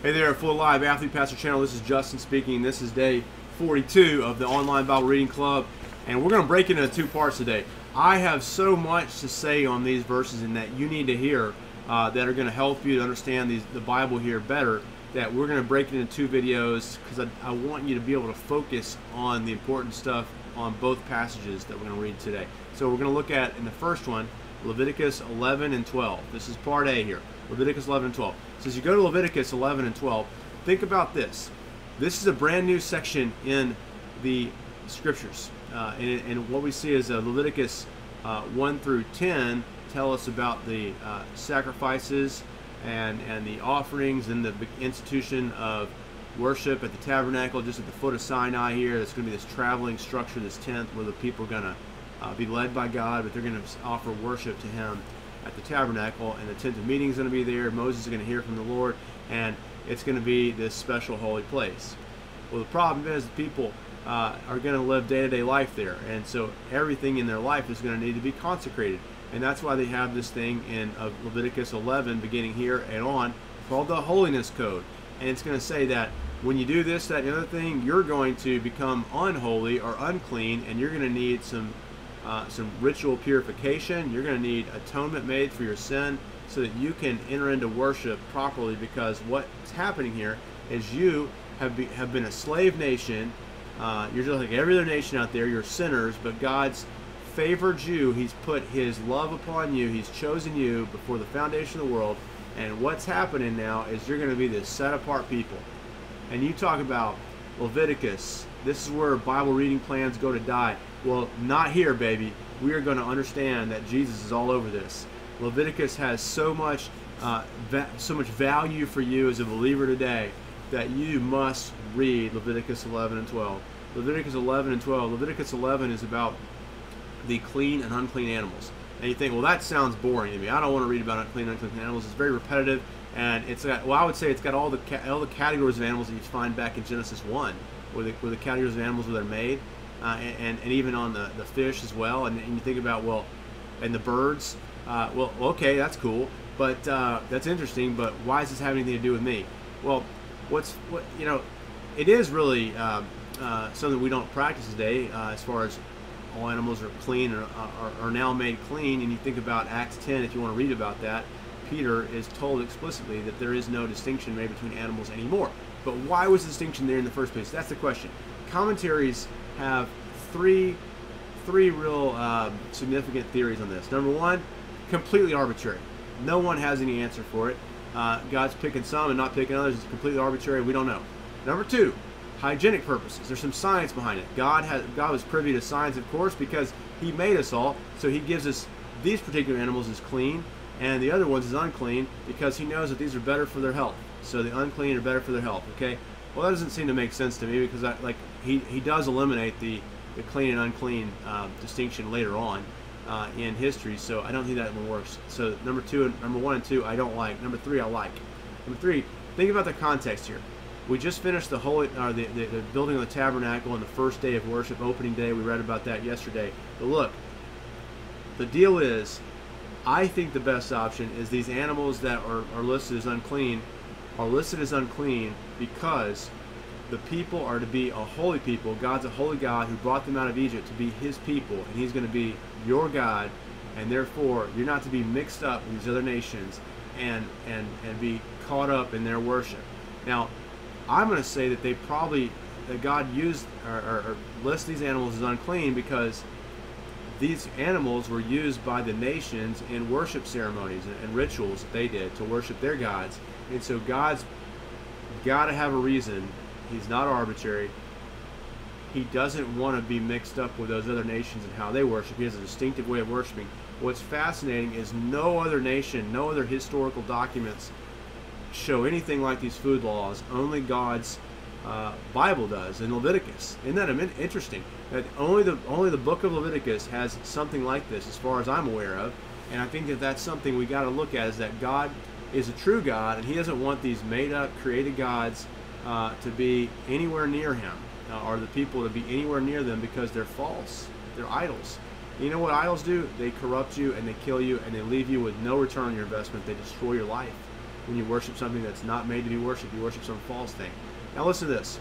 Hey there, Full Live Athlete Pastor Channel. This is Justin speaking. This is day 42 of the online Bible reading club, and we're going to break it into two parts today. I have so much to say on these verses and that you need to hear that are going to help you to understand the Bible here better, that we're going to break it into two videos because I want you to be able to focus on the important stuff on both passages that we're going to read today. So we're going to look at, in the first one, Leviticus 11 and 12. This is part A here. Leviticus 11 and 12. So as you go to Leviticus 11 and 12, think about this. This is a brand new section in the Scriptures. And what we see is Leviticus 1 through 10 tell us about the sacrifices and the offerings and the institution of worship at the tabernacle, just at the foot of Sinai here. There's going to be this traveling structure, this tent, where the people are going to be led by God, but they're going to offer worship to Him at the tabernacle, and the tent of meeting is going to be there. Moses is going to hear from the Lord, and it's going to be this special holy place. Well, the problem is the people are going to live day-to-day life there, and so everything in their life is going to need to be consecrated, and that's why they have this thing in Leviticus 11, beginning here and on, called the Holiness Code. And it's going to say that when you do this, that, and the other thing, you're going to become unholy or unclean, and you're going to need some ritual purification. You're going to need atonement made for your sin so that you can enter into worship properly, because what's happening here is you have been a slave nation. You're just like every other nation out there. You're sinners, but God's favored you. He's put His love upon you. He's chosen you before the foundation of the world. And what's happening now is you're going to be this set-apart people. And you talk about Leviticus. This is where Bible reading plans go to die. Well, not here, baby. We are going to understand that Jesus is all over this. Leviticus has so much value for you as a believer today that you must read Leviticus 11 and 12. Leviticus 11 and 12. Leviticus 11 is about the clean and unclean animals. And you think, well, that sounds boring to me. I don't want to read about unclean and unclean animals. It's very repetitive, and it's got, well, I would say it's got all the categories of animals that you find back in Genesis 1, where the categories of animals where they're made. And even on the fish as well, and you think about, well, and the birds, well, okay, that's cool, but that's interesting, but why does this have anything to do with me? Well, it is really something we don't practice today, as far as all animals are clean or are now made clean. And you think about Acts 10, if you want to read about that, Peter is told explicitly that there is no distinction made between animals anymore. But why was the distinction there in the first place? That's the question. Commentaries have three real significant theories on this. Number one, completely arbitrary. No one has any answer for it. God's picking some and not picking others. It's completely arbitrary. We don't know. Number two, hygienic purposes. There's some science behind it. God was privy to science, of course, because He made us all. So He gives us these particular animals as clean, and the other ones as unclean, because He knows that these are better for their health. So the unclean are better for their health. Okay. Well, that doesn't seem to make sense to me, because He does eliminate the clean and unclean distinction later on in history, so I don't think that one works. So number one and two I don't like. Number three I like. Number three, think about the context here. We just finished the building of the tabernacle on the first day of worship, opening day. We read about that yesterday. But look, the deal is, I think the best option is these animals that are listed as unclean are listed as unclean because the people are to be a holy people. God's a holy God who brought them out of Egypt to be His people, and He's going to be your God, and therefore you're not to be mixed up with these other nations and be caught up in their worship. Now, I'm going to say that God used or lists these animals as unclean because these animals were used by the nations in worship ceremonies and rituals that they did to worship their gods. And so God's got to have a reason. He's not arbitrary. He doesn't want to be mixed up with those other nations and how they worship. He has a distinctive way of worshiping. What's fascinating is no other nation, no other historical documents show anything like these food laws. Only God's Bible does in Leviticus. Isn't that interesting? That only the book of Leviticus has something like this, as far as I'm aware of. And I think that that's something we got to look at, is that God is a true God, and He doesn't want these made-up, created gods to be anywhere near Him, or the people to be anywhere near them, because they're false. They're idols. You know what idols do? They corrupt you, and they kill you, and they leave you with no return on your investment. They destroy your life. When you worship something that's not made to be worshipped, you worship some false thing. Now listen to this.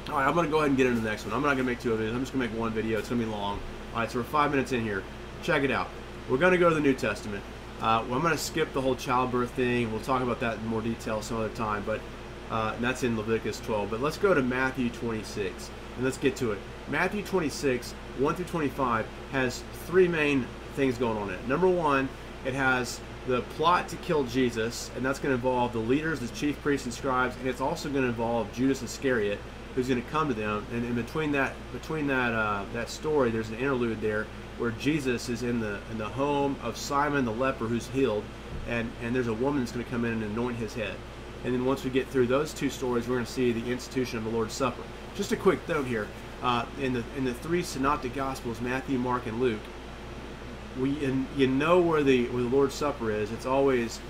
All right, I'm going to go ahead and get into the next one. I'm not going to make 2 videos. I'm just going to make one video. It's going to be long. All right, so we're 5 minutes in here. Check it out. We're going to go to the New Testament. I'm going to skip the whole childbirth thing. We'll talk about that in more detail some other time, but and that's in Leviticus 12. But let's go to Matthew 26, and let's get to it. Matthew 26, 1 through 25, has 3 main things going on in it. Number 1, it has the plot to kill Jesus, and that's going to involve the leaders, the chief priests and scribes, and it's also going to involve Judas Iscariot, who's going to come to them. And in between that story, there's an interlude there where Jesus is in the home of Simon the leper who's healed, and there's a woman that's going to come in and anoint his head. And then once we get through those 2 stories, we're going to see the institution of the Lord's Supper. Just a quick note here: in the 3 synoptic Gospels, Matthew, Mark, and Luke, you know where the Lord's Supper is. It's always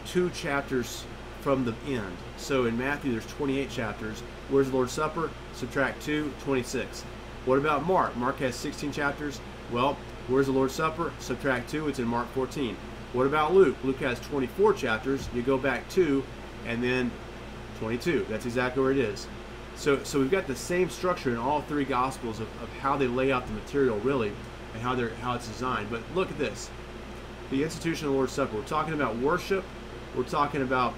2 chapters from the end. So in Matthew, there's 28 chapters. Where's the Lord's Supper? Subtract 2, 26. What about Mark? Mark has 16 chapters. Well, where's the Lord's Supper? Subtract 2. It's in Mark 14. What about Luke? Luke has 24 chapters. You go back 2, and then 22. That's exactly where it is. So we've got the same structure in all 3 Gospels of how they lay out the material, really, and how it's designed. But look at this. The institution of the Lord's Supper. We're talking about worship. We're talking about,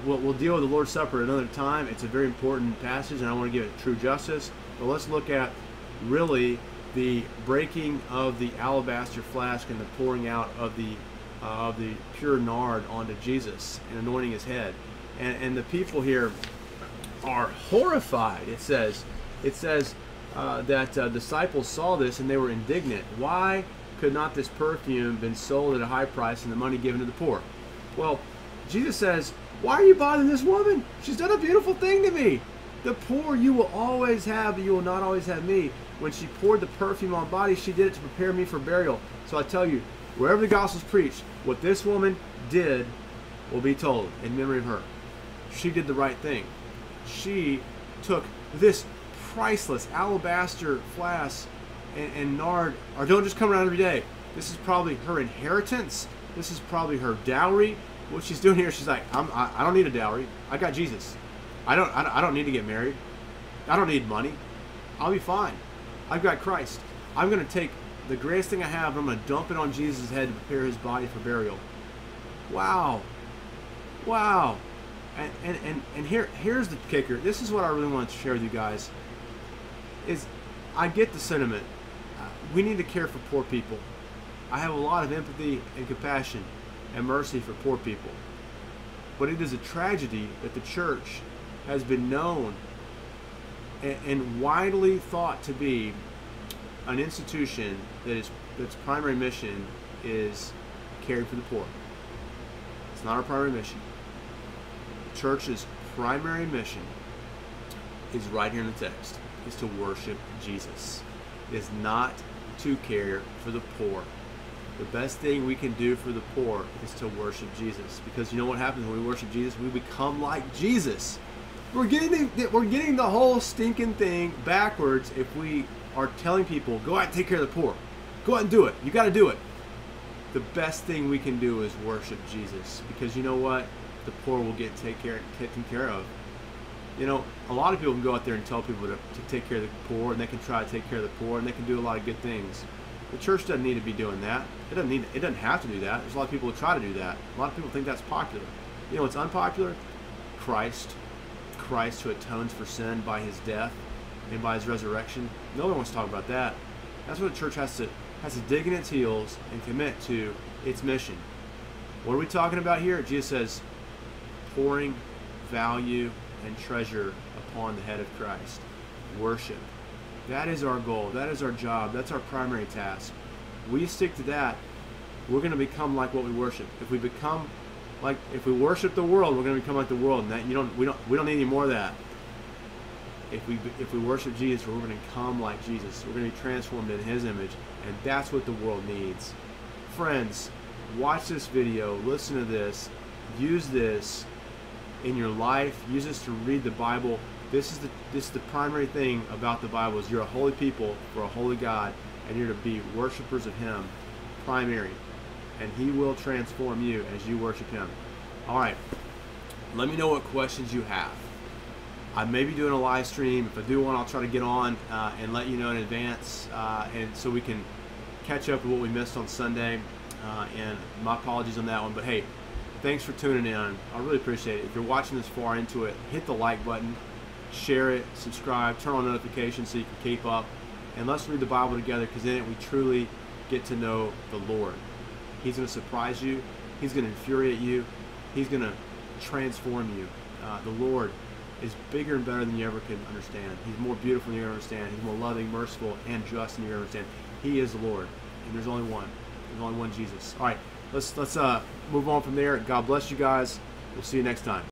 we'll deal with the Lord's Supper another time. It's a very important passage, and I want to give it true justice. But let's look at, really, the breaking of the alabaster flask and the pouring out of the pure nard onto Jesus and anointing his head. And the people here are horrified. It says that disciples saw this and they were indignant. Why could not this perfume been sold at a high price and the money given to the poor? Well, Jesus says, why are you bothering this woman? She's done a beautiful thing to me. The poor you will always have, but you will not always have me. When she poured the perfume on body, she did it to prepare me for burial. So I tell you, wherever the gospel is preached, what this woman did will be told in memory of her. She did the right thing. She took this priceless alabaster flask and nard, or don't just come around every day. This is probably her inheritance. This is probably her dowry. What she's doing here, she's like, I don't need a dowry. I got Jesus. I don't need to get married. I don't need money. I'll be fine. I've got Christ. I'm going to take the greatest thing I have, and I'm going to dump it on Jesus' head to prepare his body for burial. Wow. Wow. And here's the kicker. This is what I really want to share with you guys. Is I get the sentiment. We need to care for poor people. I have a lot of empathy and compassion and mercy for poor people. But it is a tragedy that the church has been known and widely thought to be an institution that its primary mission is caring for the poor. It's not our primary mission. The church's primary mission is right here in the text, is to worship Jesus. It is not to care for the poor. The best thing we can do for the poor is to worship Jesus. Because you know what happens when we worship Jesus? We become like Jesus. We're getting the whole stinking thing backwards if we are telling people, go out and take care of the poor. Go out and do it. You got to do it. The best thing we can do is worship Jesus. Because you know what? The poor will get taken care of. You know, a lot of people can go out there and tell people to take care of the poor, and they can try to take care of the poor, and they can do a lot of good things. The church doesn't need to be doing that. It doesn't have to do that. There's a lot of people who try to do that. A lot of people think that's popular. You know what's unpopular? Christ who atones for sin by his death and by his resurrection. No one wants to talk about that. That's what the church has to dig in its heels and commit to its mission. What are we talking about here? Jesus says, pouring value and treasure upon the head of Christ. Worship. That is our goal. That is our job. That's our primary task. We stick to that, we're going to become like what we worship. If we worship the world, we're going to become like the world, and that we don't need any more of that. If we worship Jesus, we're going to become like Jesus. We're going to be transformed in his image, and that's what the world needs. Friends, watch this video, listen to this, use this in your life, use this to read the Bible. This is the primary thing about the Bible, is you're a holy people for a holy God, and you're to be worshipers of him, primary. And he will transform you as you worship him. All right. Let me know what questions you have. I may be doing a live stream. If I do one, I'll try to get on and let you know in advance, and so we can catch up with what we missed on Sunday. And my apologies on that one. But hey, thanks for tuning in. I really appreciate it. If you're watching this far into it, hit the like button, share it, subscribe, turn on notifications so you can keep up. And let's read the Bible together, because in it we truly get to know the Lord. He's going to surprise you. He's going to infuriate you. He's going to transform you. The Lord is bigger and better than you ever could understand. He's more beautiful than you ever understand. He's more loving, merciful, and just than you ever understand. He is the Lord, and there's only one. There's only one Jesus. All right, let's move on from there. God bless you guys. We'll see you next time.